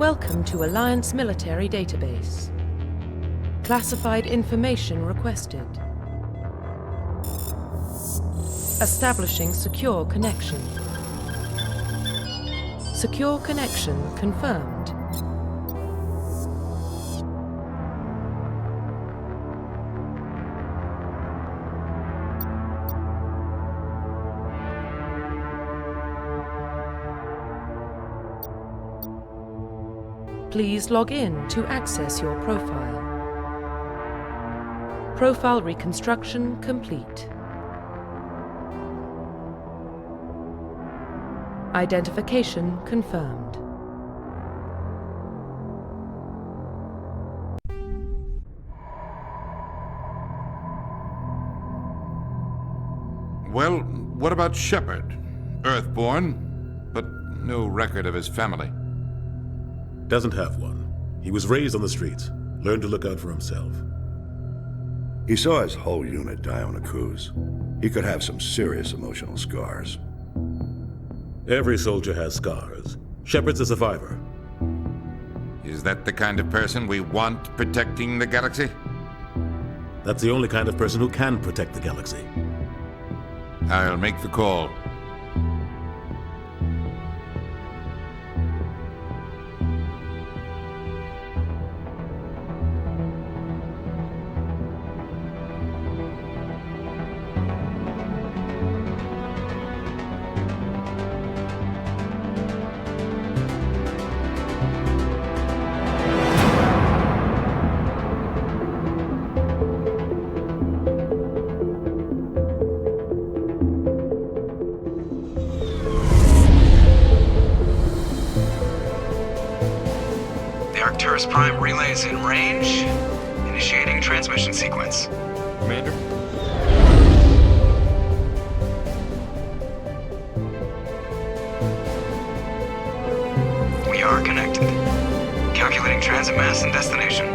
Welcome to Alliance Military Database. Classified information requested. Establishing secure connection. Secure connection confirmed. Please log in to access your profile. Profile reconstruction complete. Identification confirmed. Well, what about Shepard? Earthborn, but no record of his family. Doesn't have one. He was raised on the streets. Learned to look out for himself. He saw his whole unit die on a cruise. He could have some serious emotional scars. Every soldier has scars. Shepard's a survivor. Is that the kind of person we want protecting the galaxy? That's the only kind of person who can protect the galaxy. I'll make the call. Arcturus Prime relays in range. Initiating transmission sequence. Commander? We are connected. Calculating transit mass and destination.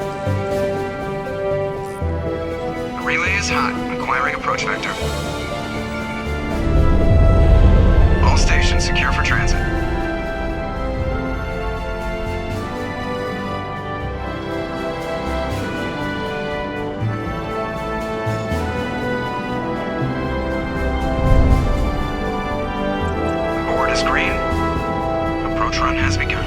The relay is hot. Acquiring approach vector. All stations secure for transit. Green. Approach run has begun.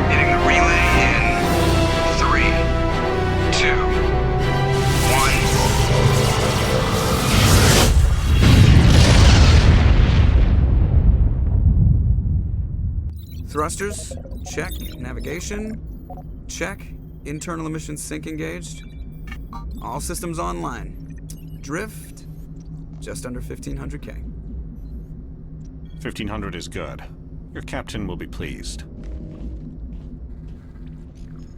Hitting the relay in 3, 2, 1. Thrusters. Check. Navigation. Check. Internal emissions sync engaged. All systems online. Drift. Just under 1,500K. 1,500 is good. Your captain will be pleased.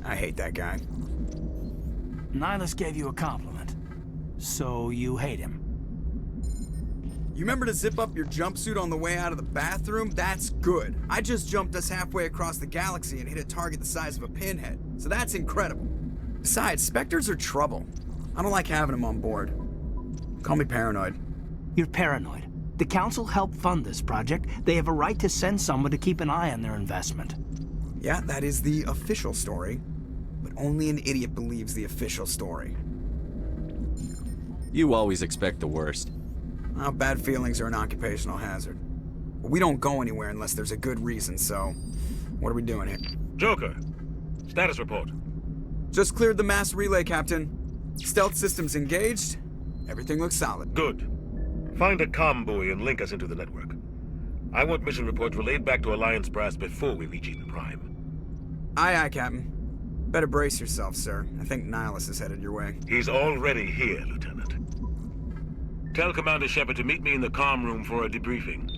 I hate that guy. Nihilus gave you a compliment. So you hate him. You remember to zip up your jumpsuit on the way out of the bathroom? That's good. I just jumped us halfway across the galaxy and hit a target the size of a pinhead. So that's incredible. Besides, Spectres are trouble. I don't like having them on board. Call me paranoid. You're paranoid. The Council helped fund this project. They have a right to send someone to keep an eye on their investment. Yeah, that is the official story. But only an idiot believes the official story. You always expect the worst. Well, bad feelings are an occupational hazard. But we don't go anywhere unless there's a good reason, so... What are we doing here? Joker, status report. Just cleared the mass relay, Captain. Stealth systems engaged. Everything looks solid. Good. Find a comm buoy and link us into the network. I want mission reports relayed back to Alliance Brass before we reach Eden Prime. Aye, aye, Captain. Better brace yourself, sir. I think Nihilus is headed your way. He's already here, Lieutenant. Tell Commander Shepard to meet me in the comm room for a debriefing.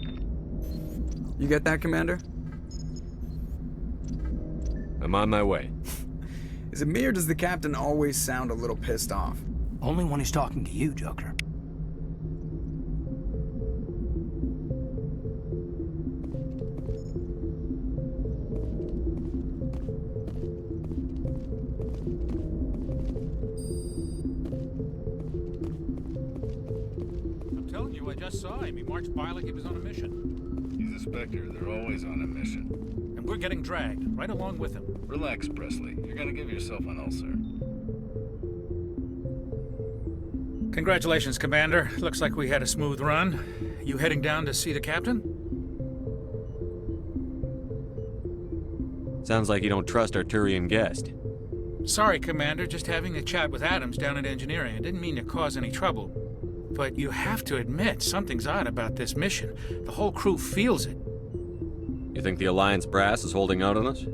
You get that, Commander? I'm on my way. Is it me or does the Captain always sound a little pissed off? Only when he's talking to you, Joker. you. I just saw him. He marched by like he was on a mission. He's a Spectre. They're always on a mission. And we're getting dragged, right along with him. Relax, Presley. You're gonna give yourself an ulcer. Congratulations, Commander. Looks like we had a smooth run. You heading down to see the captain? Sounds like you don't trust our Turian guest. Sorry, Commander. Just having a chat with Adams down at engineering. I didn't mean to cause any trouble. But you have to admit, something's odd about this mission. The whole crew feels it. You think the Alliance brass is holding out on us?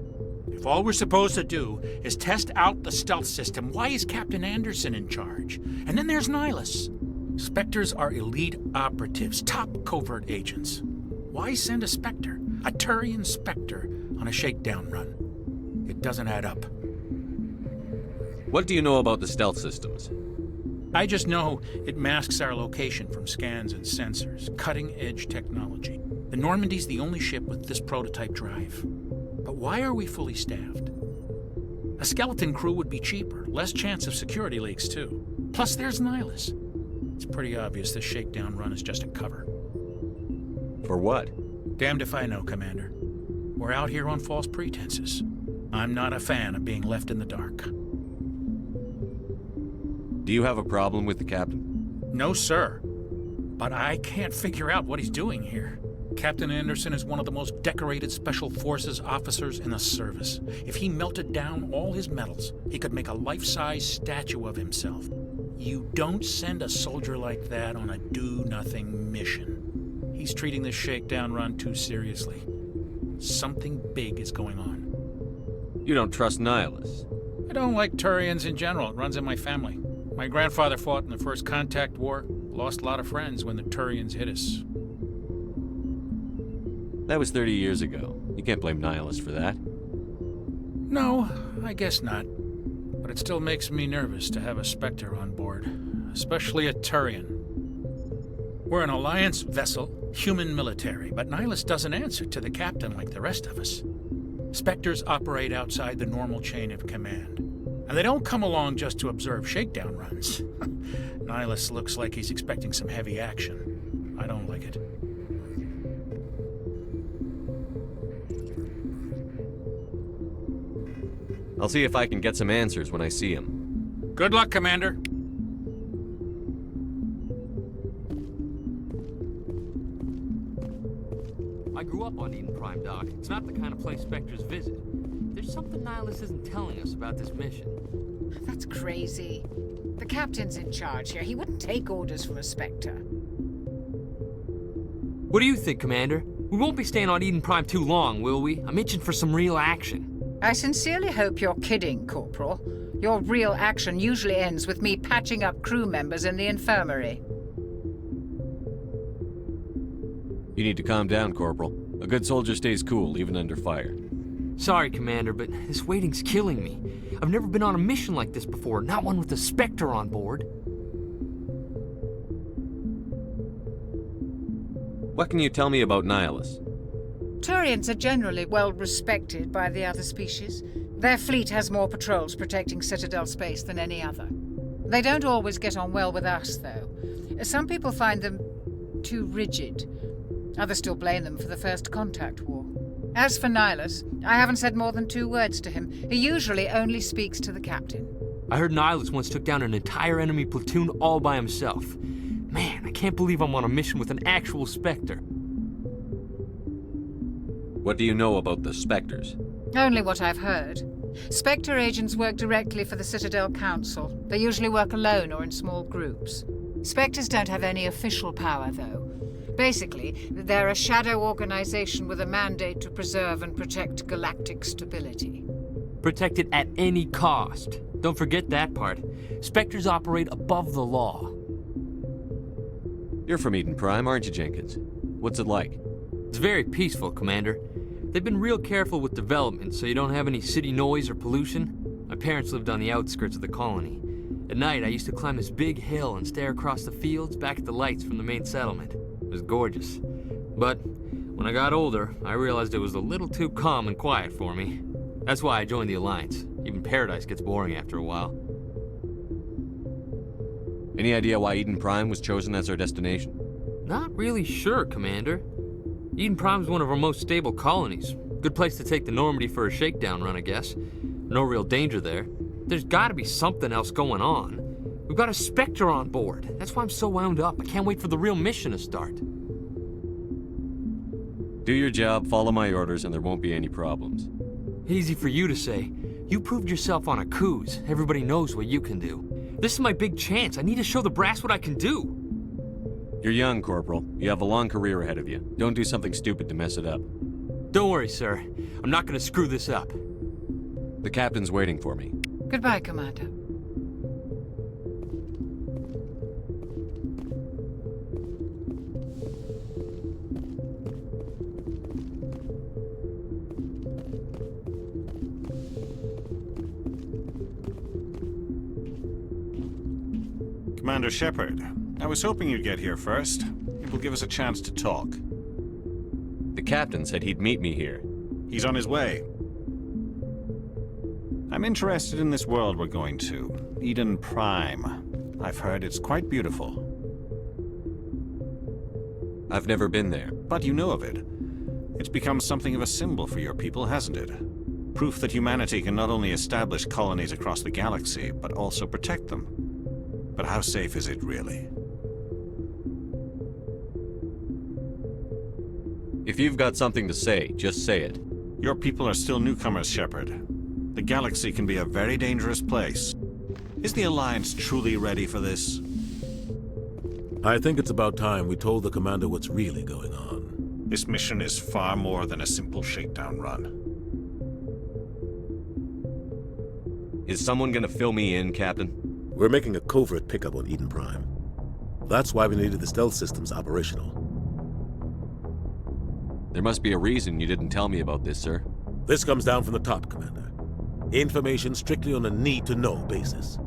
If all we're supposed to do is test out the stealth system, why is Captain Anderson in charge? And then there's Nihilus. Spectres are elite operatives, top covert agents. Why send a Spectre, a Turian Spectre, on a shakedown run? It doesn't add up. What do you know about the stealth systems? I just know it masks our location from scans and sensors. Cutting-edge technology. The Normandy's the only ship with this prototype drive. But why are we fully staffed? A skeleton crew would be cheaper, less chance of security leaks too. Plus there's Nihilus. It's pretty obvious this shakedown run is just a cover. For what? Damned if I know, Commander. We're out here on false pretenses. I'm not a fan of being left in the dark. Do you have a problem with the captain? No, sir. But I can't figure out what he's doing here. Captain Anderson is one of the most decorated Special Forces officers in the service. If he melted down all his medals, he could make a life-size statue of himself. You don't send a soldier like that on a do-nothing mission. He's treating this shakedown run too seriously. Something big is going on. You don't trust Nihilus? I don't like Turians in general. It runs in my family. My grandfather fought in the First Contact War, lost a lot of friends when the Turians hit us. That was 30 years ago. You can't blame Nihilus for that. No, I guess not. But it still makes me nervous to have a Spectre on board, especially a Turian. We're an Alliance vessel, human military, but Nihilus doesn't answer to the captain like the rest of us. Spectres operate outside the normal chain of command. And they don't come along just to observe shakedown runs. Nihilus looks like he's expecting some heavy action. I don't like it. I'll see if I can get some answers when I see him. Good luck, Commander. I grew up on Eden Prime, Doc. It's not the kind of place Spectres visit. There's something Nihilus isn't telling us about this mission. That's crazy. The captain's in charge here. He wouldn't take orders from a Spectre. What do you think, Commander? We won't be staying on Eden Prime too long, will we? I'm itching for some real action. I sincerely hope you're kidding, Corporal. Your real action usually ends with me patching up crew members in the infirmary. You need to calm down, Corporal. A good soldier stays cool, even under fire. Sorry, Commander, but this waiting's killing me. I've never been on a mission like this before, not one with a Spectre on board. What can you tell me about Nihilus? Turians are generally well respected by the other species. Their fleet has more patrols protecting Citadel space than any other. They don't always get on well with us, though. Some people find them too rigid. Others still blame them for the First Contact War. As for Nihilus, I haven't said more than 2 words to him. He usually only speaks to the captain. I heard Nihilus once took down an entire enemy platoon all by himself. Man, I can't believe I'm on a mission with an actual Spectre. What do you know about the Spectres? Only what I've heard. Spectre agents work directly for the Citadel Council. They usually work alone or in small groups. Spectres don't have any official power, though. Basically, they're a shadow organization with a mandate to preserve and protect galactic stability. Protect it at any cost. Don't forget that part. Spectres operate above the law. You're from Eden Prime, aren't you, Jenkins? What's it like? It's very peaceful, Commander. They've been real careful with development, so you don't have any city noise or pollution. My parents lived on the outskirts of the colony. At night, I used to climb this big hill and stare across the fields back at the lights from the main settlement. It was gorgeous. But when I got older, I realized it was a little too calm and quiet for me. That's why I joined the Alliance. Even Paradise gets boring after a while. Any idea why Eden Prime was chosen as our destination? Not really sure, Commander. Eden Prime's one of our most stable colonies. Good place to take the Normandy for a shakedown run, I guess. No real danger there. There's gotta be something else going on. We've got a Spectre on board. That's why I'm so wound up. I can't wait for the real mission to start. Do your job, follow my orders, and there won't be any problems. Easy for you to say. You proved yourself on Akuz. Everybody knows what you can do. This is my big chance. I need to show the brass what I can do. You're young, Corporal. You have a long career ahead of you. Don't do something stupid to mess it up. Don't worry, sir. I'm not gonna screw this up. The captain's waiting for me. Goodbye, Commander. Commander Shepard, I was hoping you'd get here first. It will give us a chance to talk. The captain said he'd meet me here. He's on his way. I'm interested in this world we're going to, Eden Prime. I've heard it's quite beautiful. I've never been there. But you know of it. It's become something of a symbol for your people, hasn't it? Proof that humanity can not only establish colonies across the galaxy, but also protect them. But how safe is it, really? If you've got something to say, just say it. Your people are still newcomers, Shepard. The galaxy can be a very dangerous place. Is the Alliance truly ready for this? I think it's about time we told the Commander what's really going on. This mission is far more than a simple shakedown run. Is someone gonna fill me in, Captain? We're making a covert pickup on Eden Prime. That's why we needed the stealth systems operational. There must be a reason you didn't tell me about this, sir. This comes down from the top, Commander. Information strictly on a need-to-know basis.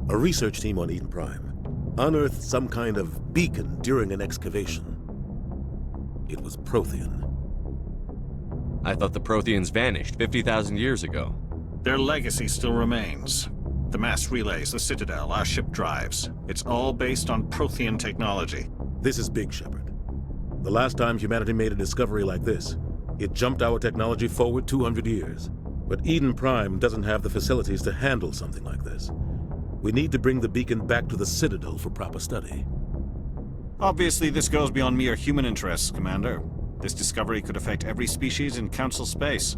A research team on Eden Prime unearthed some kind of beacon during an excavation. It was Prothean. I thought the Protheans vanished 50,000 years ago. Their legacy still remains. The mass relays, the Citadel, our ship drives. It's all based on Prothean technology. This is big, Shepard. The last time humanity made a discovery like this, it jumped our technology forward 200 years. But Eden Prime doesn't have the facilities to handle something like this. We need to bring the beacon back to the Citadel for proper study. Obviously, this goes beyond mere human interests, Commander. This discovery could affect every species in Council space.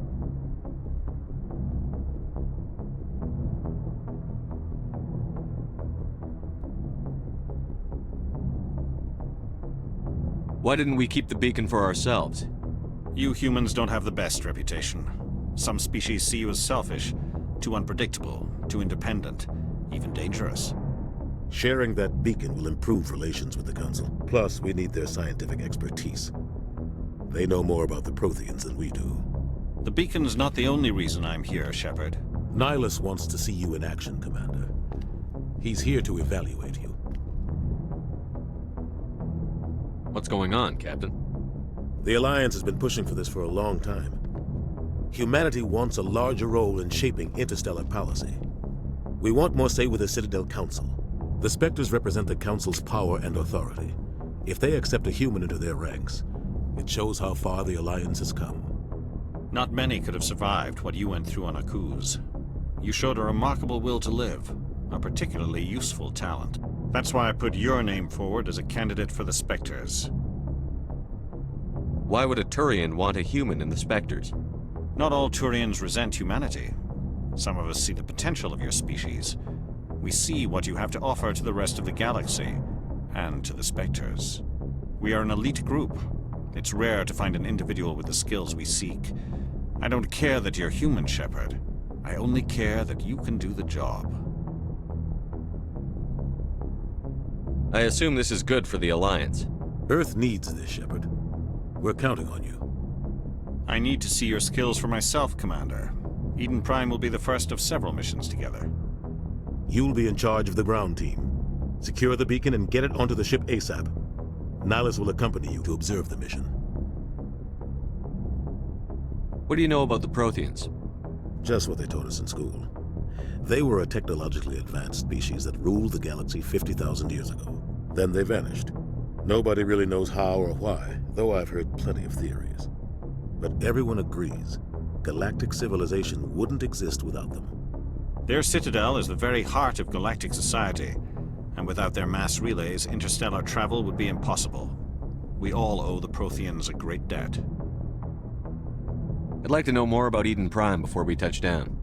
Why didn't we keep the beacon for ourselves? You humans don't have the best reputation. Some species see you as selfish, too unpredictable, too independent, even dangerous. Sharing that beacon will improve relations with the Council. Plus, we need their scientific expertise. They know more about the Protheans than we do. The beacon's not the only reason I'm here, Shepard. Nihilus wants to see you in action, Commander. He's here to evaluate you. What's going on, Captain? The Alliance has been pushing for this for a long time. Humanity wants a larger role in shaping interstellar policy. We want more say with the Citadel Council. The Spectres represent the Council's power and authority. If they accept a human into their ranks, it shows how far the Alliance has come. Not many could have survived what you went through on Akuz. You showed a remarkable will to live, a particularly useful talent. That's why I put your name forward as a candidate for the Spectres. Why would a Turian want a human in the Spectres? Not all Turians resent humanity. Some of us see the potential of your species. We see what you have to offer to the rest of the galaxy, and to the Spectres. We are an elite group. It's rare to find an individual with the skills we seek. I don't care that you're human, Shepard. I only care that you can do the job. I assume this is good for the Alliance. Earth needs this, Shepard. We're counting on you. I need to see your skills for myself, Commander. Eden Prime will be the first of several missions together. You'll be in charge of the ground team. Secure the beacon and get it onto the ship ASAP. Nihilus will accompany you to observe the mission. What do you know about the Protheans? Just what they taught us in school. They were a technologically advanced species that ruled the galaxy 50,000 years ago. Then they vanished. Nobody really knows how or why, though I've heard plenty of theories. But everyone agrees galactic civilization wouldn't exist without them. Their citadel is the very heart of galactic society, and without their mass relays, interstellar travel would be impossible. We all owe the Protheans a great debt. I'd like to know more about Eden Prime before we touch down.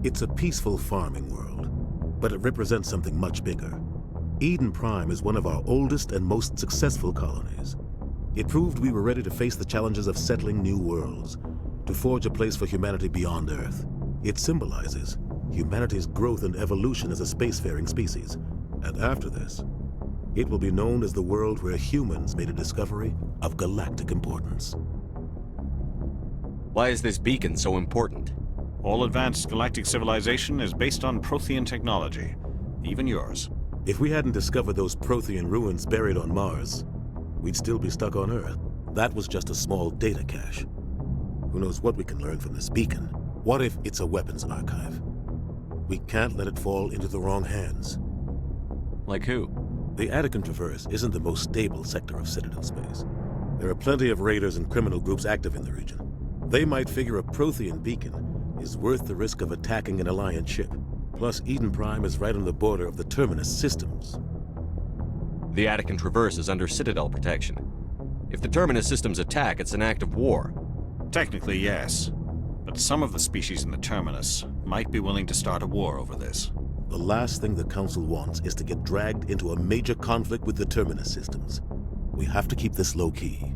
It's a peaceful farming world, but it represents something much bigger. Eden Prime is one of our oldest and most successful colonies. It proved we were ready to face the challenges of settling new worlds, to forge a place for humanity beyond Earth. It symbolizes humanity's growth and evolution as a spacefaring species. And after this, it will be known as the world where humans made a discovery of galactic importance. Why is this beacon so important? All advanced galactic civilization is based on Prothean technology, even yours. If we hadn't discovered those Prothean ruins buried on Mars, we'd still be stuck on Earth. That was just a small data cache. Who knows what we can learn from this beacon? What if it's a weapons archive? We can't let it fall into the wrong hands. Like who? The Attican Traverse isn't the most stable sector of Citadel space. There are plenty of raiders and criminal groups active in the region. They might figure a Prothean beacon is worth the risk of attacking an Alliance ship. Plus, Eden Prime is right on the border of the Terminus systems. The Attican Traverse is under Citadel protection. If the Terminus systems attack, it's an act of war. Technically, yes. But some of the species in the Terminus might be willing to start a war over this. The last thing the Council wants is to get dragged into a major conflict with the Terminus systems. We have to keep this low-key.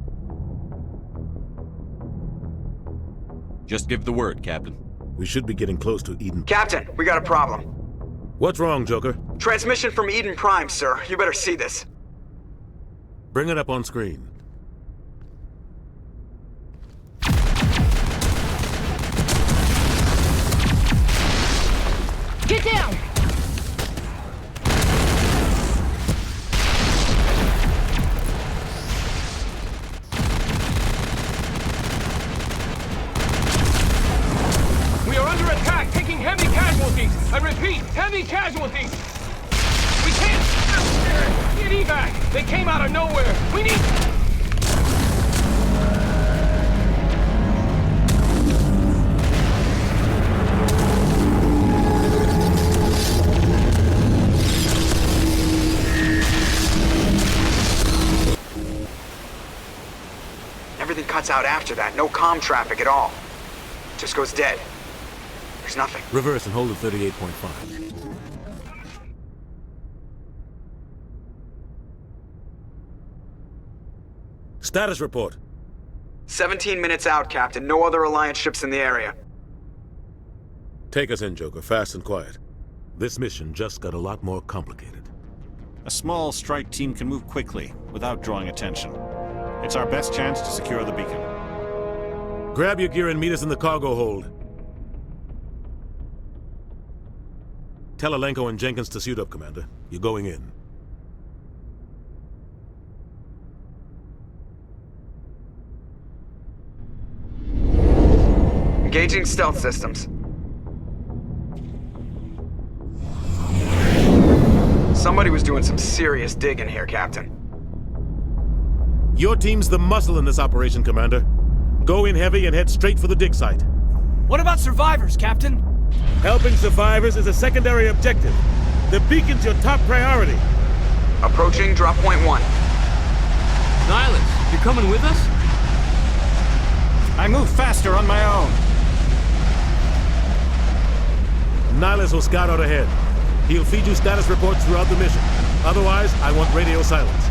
Just give the word, Captain. We should be getting close to Eden. Captain, we got a problem. What's wrong, Joker? Transmission from Eden Prime, sir. You better see this. Bring it up on screen. Get down! We are under attack, taking heavy casualties. I repeat, heavy casualties. We can't get evac. They came out of nowhere. We need... Everything cuts out after that. No comm traffic at all. Just goes dead. There's nothing. Reverse and hold at 38.5. Status report. 17 minutes out, Captain. No other Alliance ships in the area. Take us in, Joker, fast and quiet. This mission just got a lot more complicated. A small strike team can move quickly, without drawing attention. It's our best chance to secure the beacon. Grab your gear and meet us in the cargo hold. Tell Alenko and Jenkins to suit up, Commander. You're going in. Engaging stealth systems. Somebody was doing some serious digging here, Captain. Your team's the muscle in this operation, Commander. Go in heavy and head straight for the dig site. What about survivors, Captain? Helping survivors is a secondary objective. The beacon's your top priority. Approaching drop point 1. Nihilus, you're coming with us? I move faster on my own. Nihilus will scout out ahead. He'll feed you status reports throughout the mission. Otherwise, I want radio silence.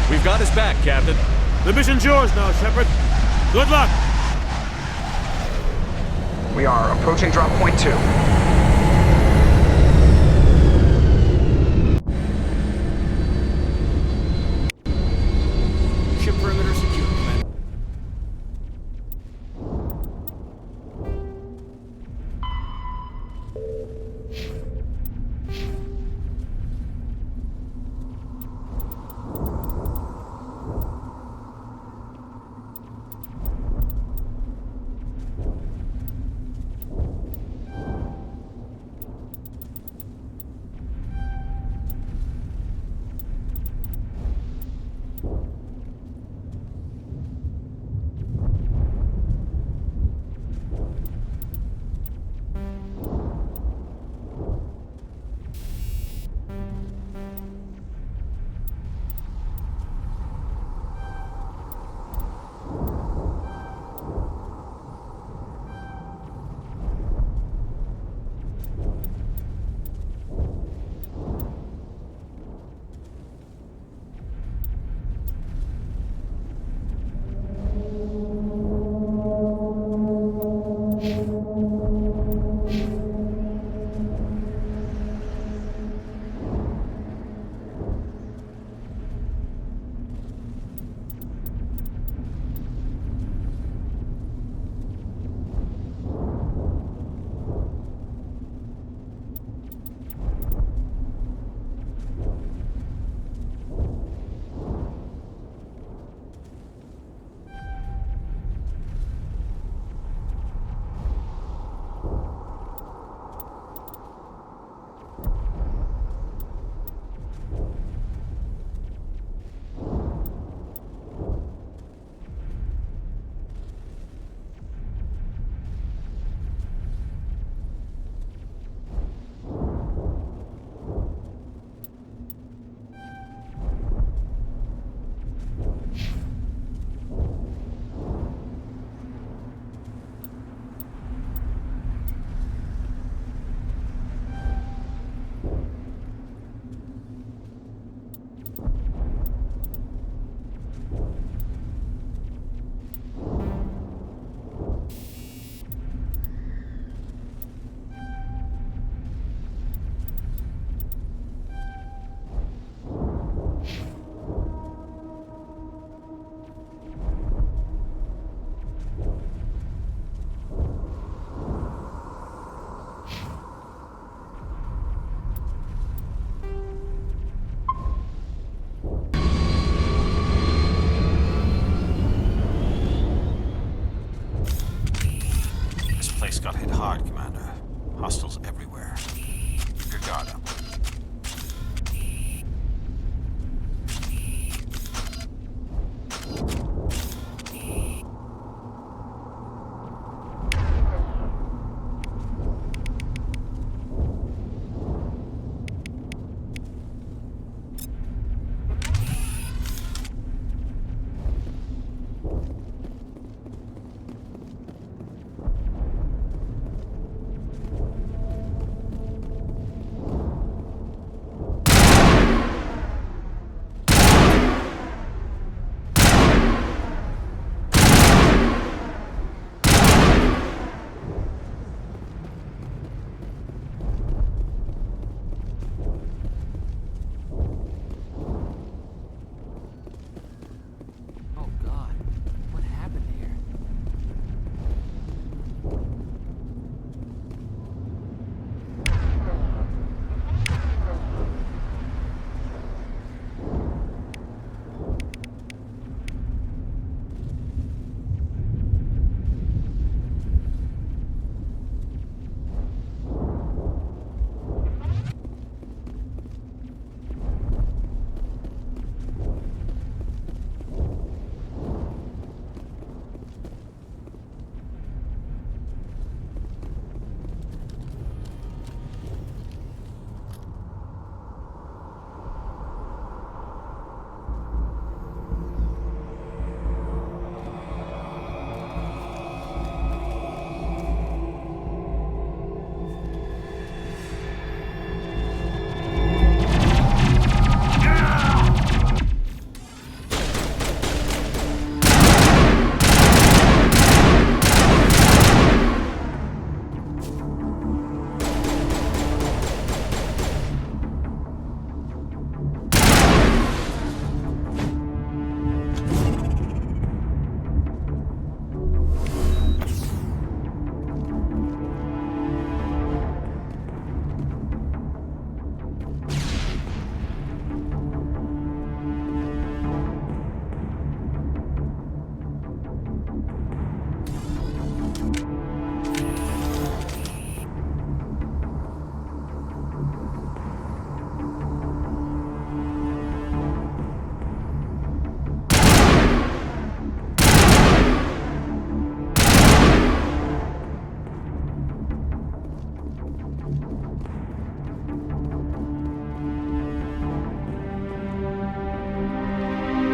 We've got his back, Captain. The mission's yours now, Shepard. Good luck! We are approaching drop point 2. Ship perimeter secure, Commander.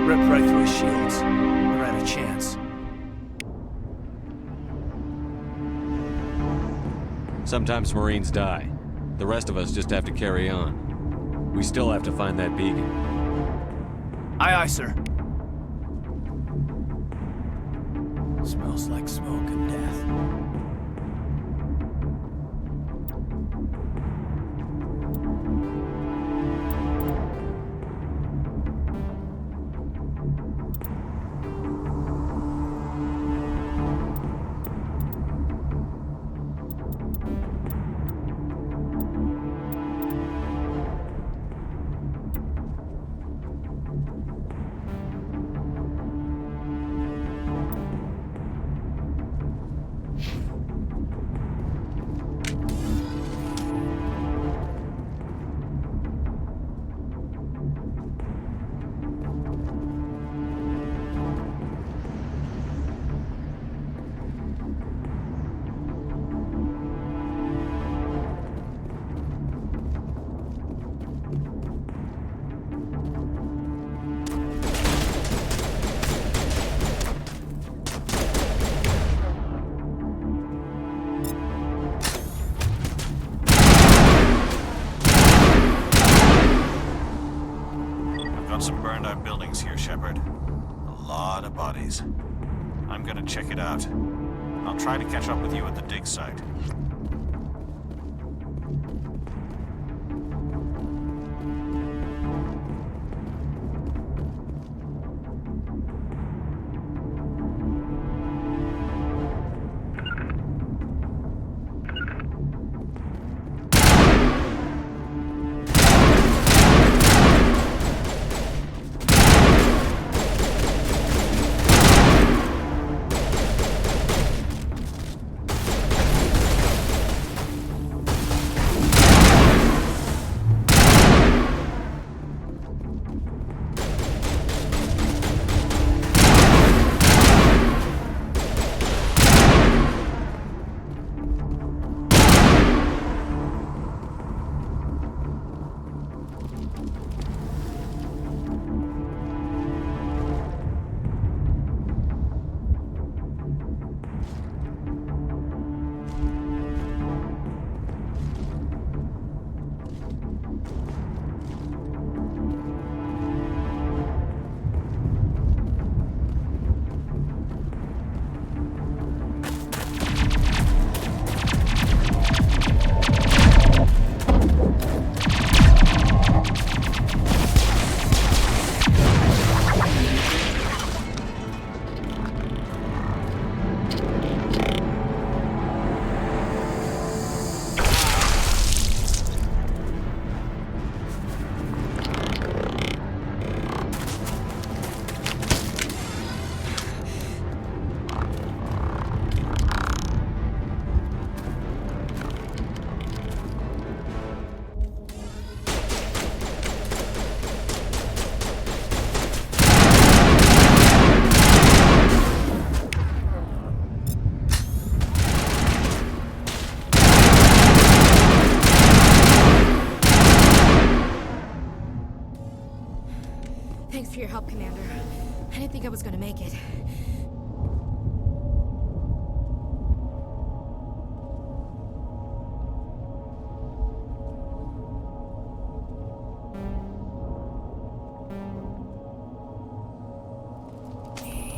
Ripped right through his shields. Never had a chance. Sometimes Marines die. The rest of us just have to carry on. We still have to find that beacon. Aye, aye, sir. Smells like smoke and death. Some burned out buildings here, Shepard. A lot of bodies. I'm gonna check it out. I'll try to catch up with you at the dig site. Thanks for your help, Commander. I didn't think I was gonna make it.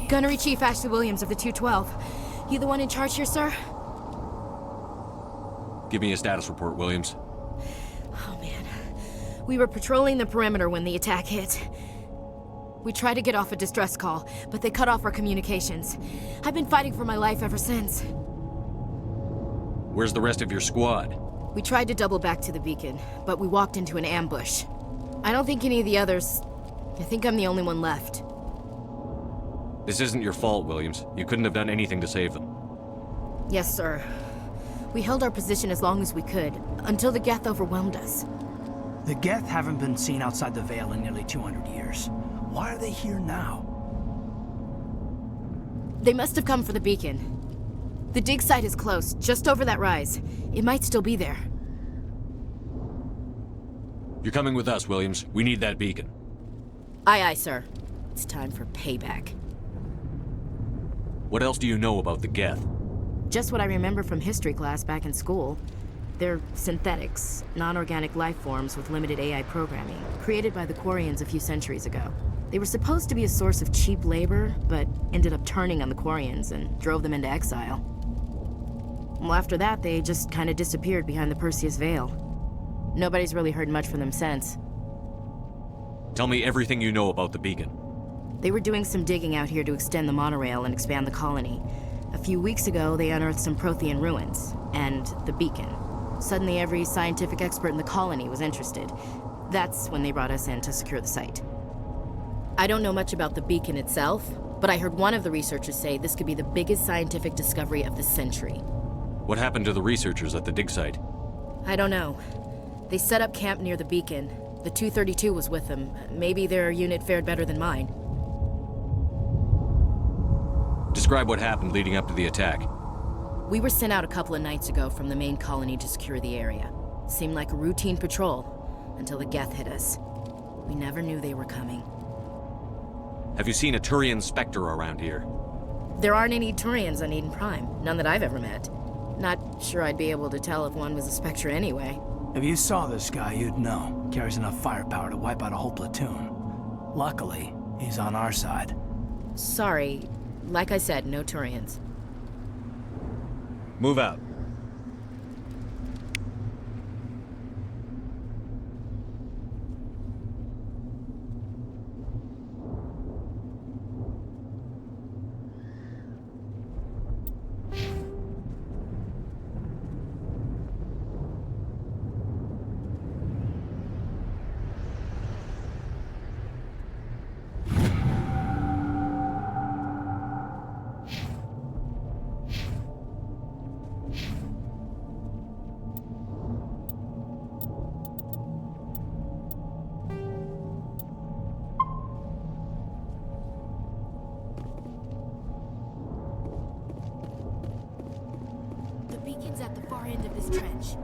Gunnery Chief Ashley Williams of the 212. You the one in charge here, sir? Give me a status report, Williams. Oh, man. We were patrolling the perimeter when the attack hit. We tried to get off a distress call, but they cut off our communications. I've been fighting for my life ever since. Where's the rest of your squad? We tried to double back to the beacon, but we walked into an ambush. I don't think any of the others... I think I'm the only one left. This isn't your fault, Williams. You couldn't have done anything to save them. Yes, sir. We held our position as long as we could, until the Geth overwhelmed us. The Geth haven't been seen outside the Veil in nearly 200 years. Why are they here now? They must have come for the beacon. The dig site is close, just over that rise. It might still be there. You're coming with us, Williams. We need that beacon. Aye, aye, sir. it's time for payback. What else do you know about the Geth? Just what I remember from history class back in school. They're synthetics, non-organic life forms with limited AI programming, created by the Quarians a few centuries ago. They were supposed to be a source of cheap labor, but ended up turning on the Quarians and drove them into exile. Well, after that, they just kind of disappeared behind the Perseus Veil. Nobody's really heard much from them since. Tell me everything you know about the beacon. They were doing some digging out here to extend the monorail and expand the colony. A few weeks ago, they unearthed some Prothean ruins, and the beacon. Suddenly, every scientific expert in the colony was interested. That's when they brought us in to secure the site. I don't know much about the beacon itself, but I heard one of the researchers say this could be the biggest scientific discovery of the century. What happened to the researchers at the dig site? I don't know. They set up camp near the beacon. The 232 was with them. Maybe their unit fared better than mine. Describe what happened leading up to the attack. We were sent out a couple of nights ago from the main colony to secure the area. Seemed like a routine patrol, until the Geth hit us. We never knew they were coming. Have you seen a Turian Spectre around here? There aren't any Turians on Eden Prime. None that I've ever met. Not sure I'd be able to tell if one was a Spectre anyway. If you saw this guy, you'd know. Carries enough firepower to wipe out a whole platoon. Luckily, he's on our side. Sorry. Like I said, no Turians. Move out. At the far end of this trench.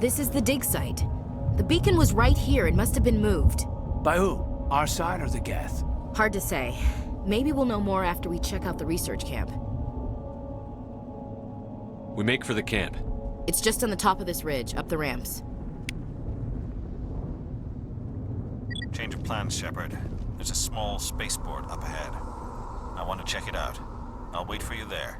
This is the dig site. The beacon was right here. It must have been moved. By who? Our side or the Geth? Hard to say. Maybe we'll know more after we check out the research camp. We make for the camp. It's just on the top of this ridge, up the ramps. Change of plans, Shepard. There's a small spaceport up ahead. I want to check it out. I'll wait for you there.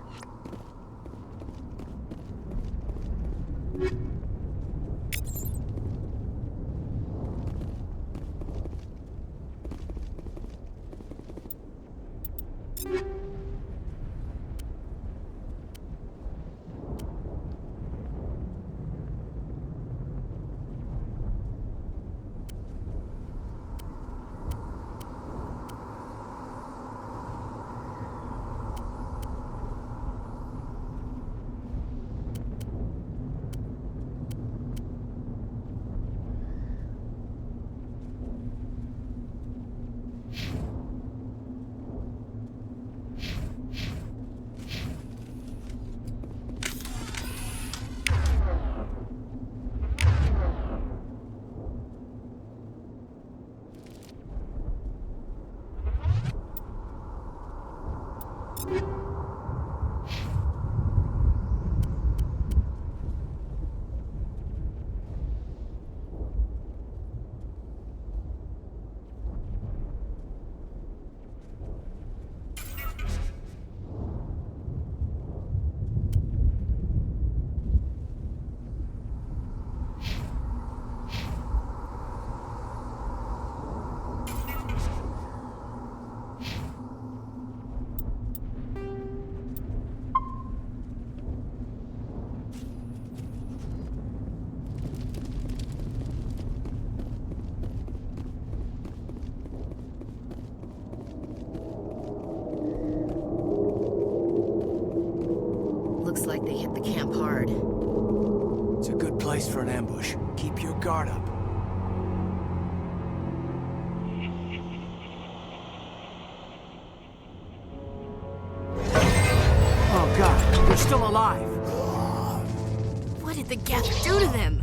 Looks like they hit the camp hard. It's a good place for an ambush. Keep your guard up. Oh god, they're still alive! What did the Geth do to them?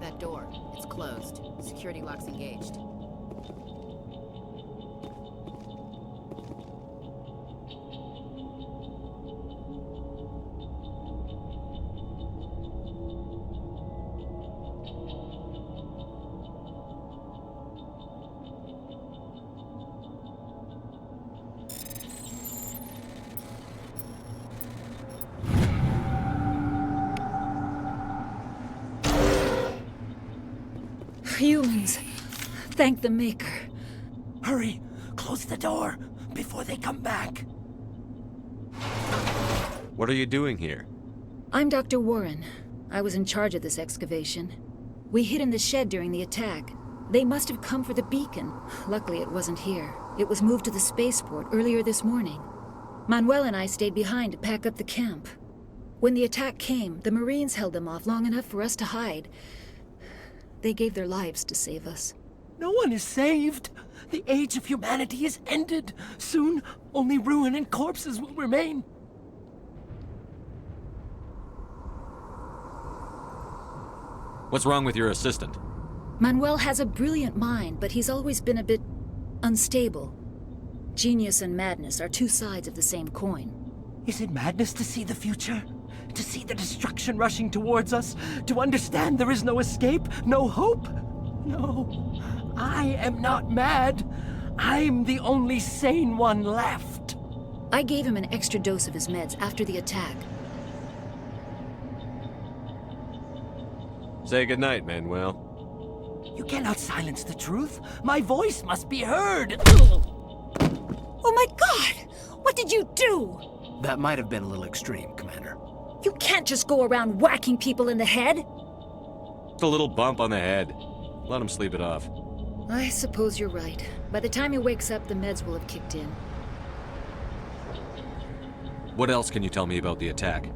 That door, it's closed. Security lock's engaged. Humans. Thank the Maker. Hurry! Close the door before they come back. What are you doing here? I'm Dr. Warren. I was in charge of this excavation. We hid in the shed during the attack. They must have come for the beacon. Luckily, it wasn't here. It was moved to the spaceport earlier this morning. Manuel and I stayed behind to pack up the camp. When the attack came, the Marines held them off long enough for us to hide. They gave their lives to save us. No one is saved. The age of humanity is ended. Soon, only ruin and corpses will remain. What's wrong with your assistant? Manuel has a brilliant mind, but he's always been a bit unstable. Genius and madness are two sides of the same coin. Is it madness to see the future? To see the destruction rushing towards us? To understand there is no escape? No hope? No. I am not mad. I'm the only sane one left. I gave him an extra dose of his meds after the attack. Say goodnight, Manuel. You cannot silence the truth. My voice must be heard. Oh my god! What did you do? That might have been a little extreme, Commander. You can't just go around whacking people in the head. Just a little bump on the head. Let him sleep it off. I suppose you're right. By the time he wakes up, the meds will have kicked in. What else can you tell me about the attack?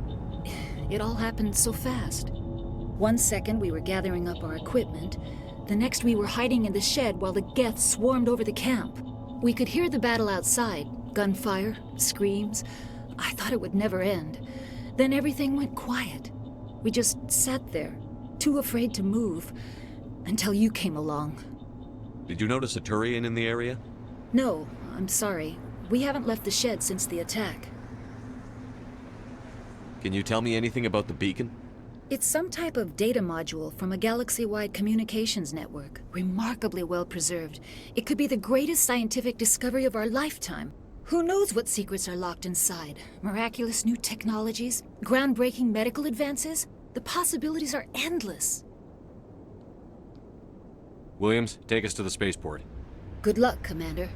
It all happened so fast. 1 second we were gathering up our equipment. The next we were hiding in the shed while the Geth swarmed over the camp. We could hear the battle outside. Gunfire, screams. I thought it would never end. Then everything went quiet. We just sat there, too afraid to move, until you came along. Did you notice a Turian in the area? No, I'm sorry. We haven't left the shed since the attack. Can you tell me anything about the beacon? It's some type of data module from a galaxy-wide communications network. Remarkably well preserved. It could be the greatest scientific discovery of our lifetime. Who knows what secrets are locked inside? Miraculous new technologies? Groundbreaking medical advances? The possibilities are endless. Williams, take us to the spaceport. Good luck, Commander.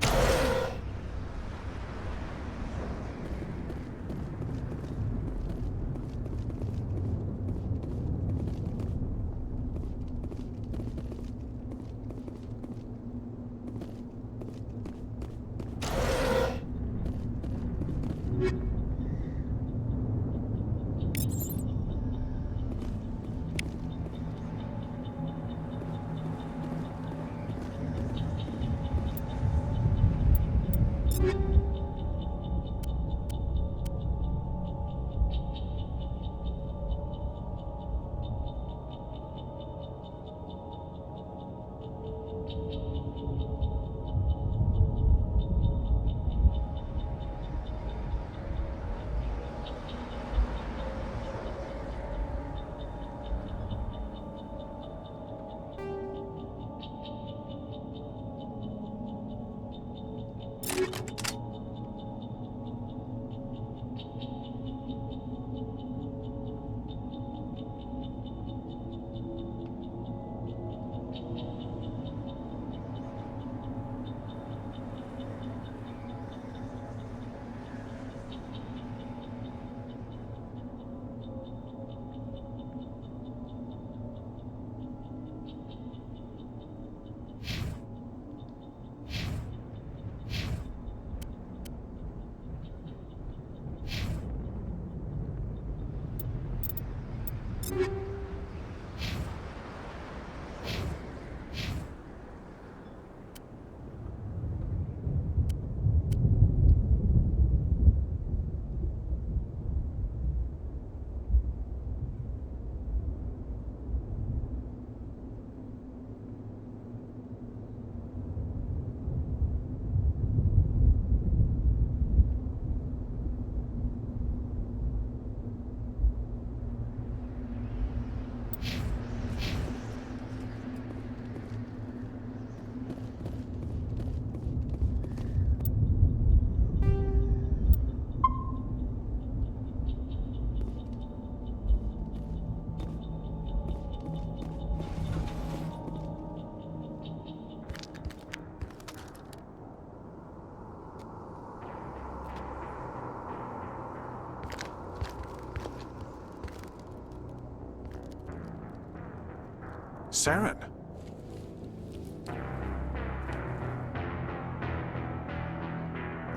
Saren.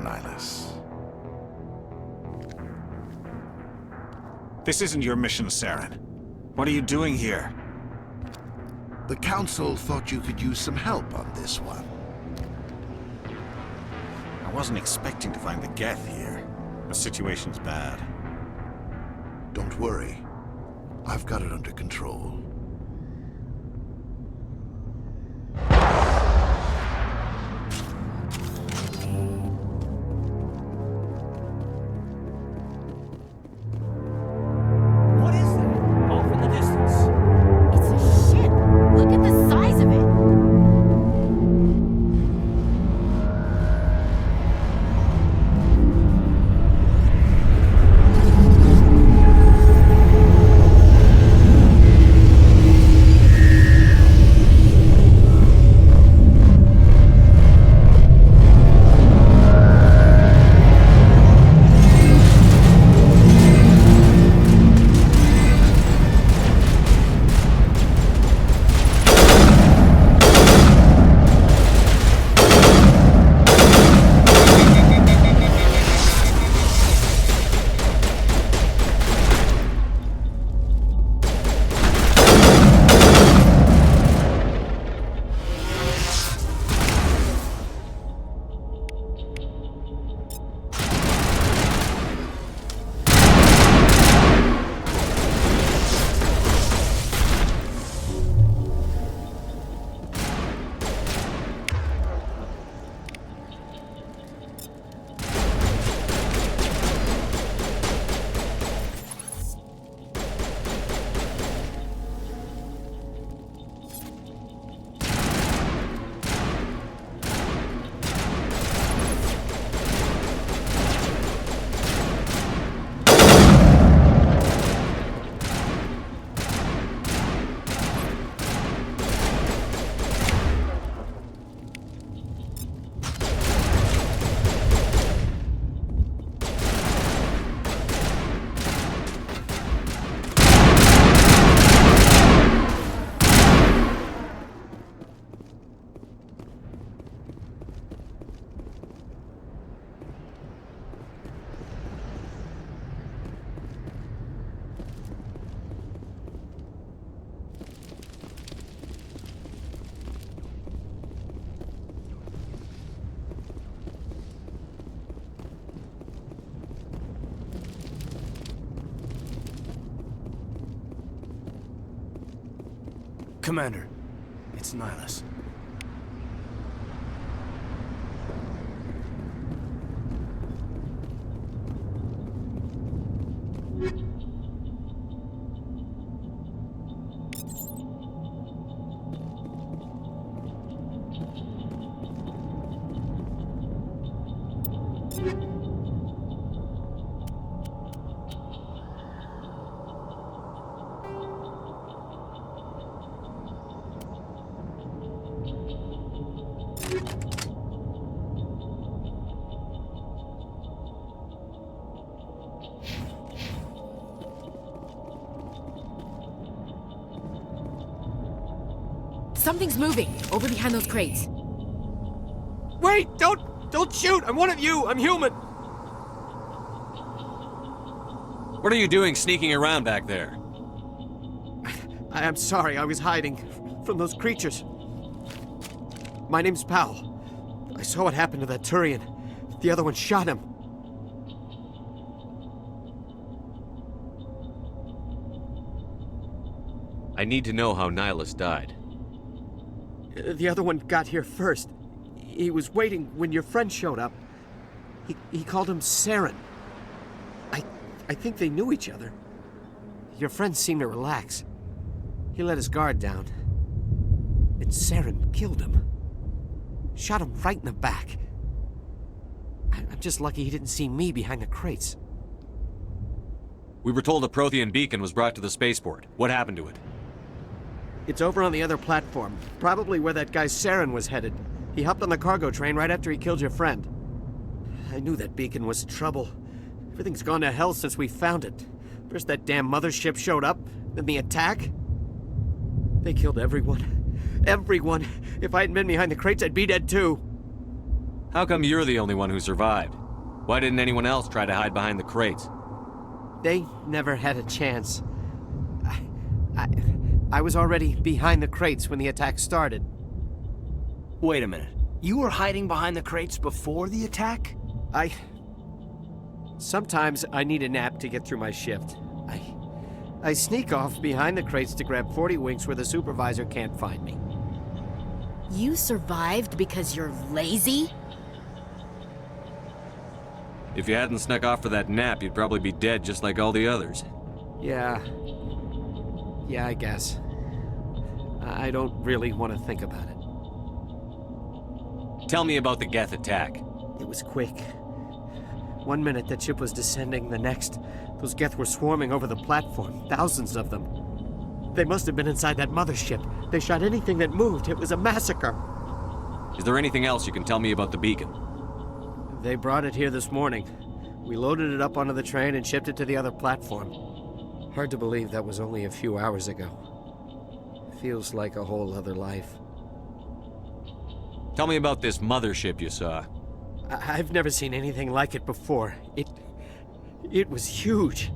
Nihilus. This isn't your mission, Saren. What are you doing here? The Council thought you could use some help on this one. I wasn't expecting to find the Geth here. The situation's bad. Don't worry. I've got it under control. Commander, it's Nihilus. Something's moving over behind those crates. Wait! Don't shoot! I'm one of you! I'm human! What are you doing sneaking around back there? I'm sorry, I was hiding from those creatures. My name's Powell. I saw what happened to that Turian. The other one shot him. I need to know how Nihilus died. The other one got here first. He was waiting when your friend showed up. He called him Saren. I think they knew each other. Your friend seemed to relax. He let his guard down. And Saren killed him. Shot him right in the back. I'm just lucky he didn't see me behind the crates. We were told a Prothean beacon was brought to the spaceport. What happened to it? It's over on the other platform. Probably where that guy Saren was headed. He hopped on the cargo train right after he killed your friend. I knew that beacon was trouble. Everything's gone to hell since we found it. First that damn mothership showed up, then the attack. They killed everyone. Everyone. If I hadn't been behind the crates, I'd be dead too. How come you're the only one who survived? Why didn't anyone else try to hide behind the crates? They never had a chance. I was already behind the crates when the attack started. Wait a minute. You were hiding behind the crates before the attack? Sometimes I need a nap to get through my shift. I sneak off behind the crates to grab 40 winks where the supervisor can't find me. You survived because you're lazy? If you hadn't snuck off for that nap, you'd probably be dead just like all the others. Yeah, I guess. I don't really want to think about it. Tell me about the Geth attack. It was quick. 1 minute that ship was descending, the next, those Geth were swarming over the platform, thousands of them. They must have been inside that mothership. They shot anything that moved. It was a massacre. Is there anything else you can tell me about the beacon? They brought it here this morning. We loaded it up onto the train and shipped it to the other platform. Hard to believe that was only a few hours ago. Feels like a whole other life. Tell me about this mothership you saw. I've never seen anything like it before. It was huge.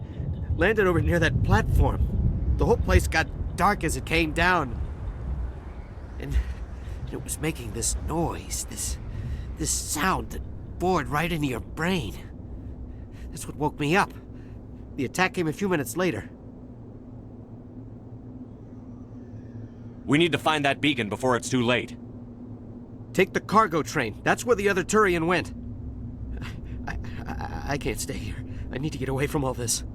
Landed over near that platform. The whole place got dark as it came down. And it was making this noise, this sound that bored right into your brain. That's what woke me up. The attack came a few minutes later. We need to find that beacon before it's too late. Take the cargo train. That's where the other Turian went. I can't stay here. I need to get away from all this.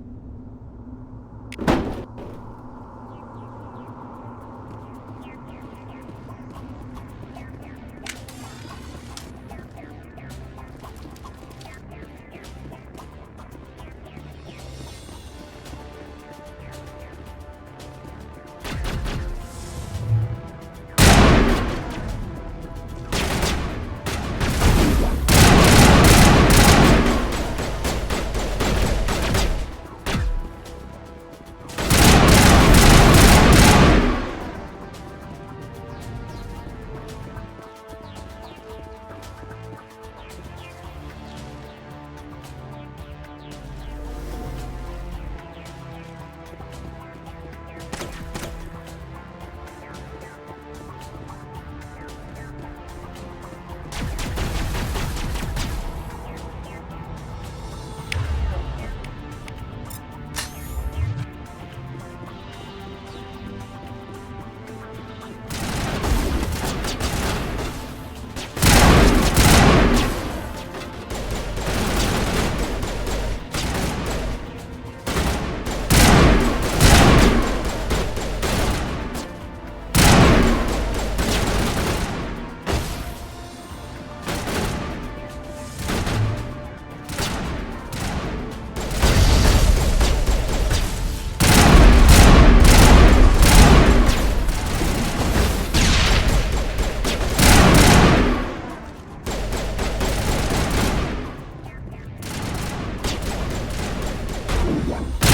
Ugh.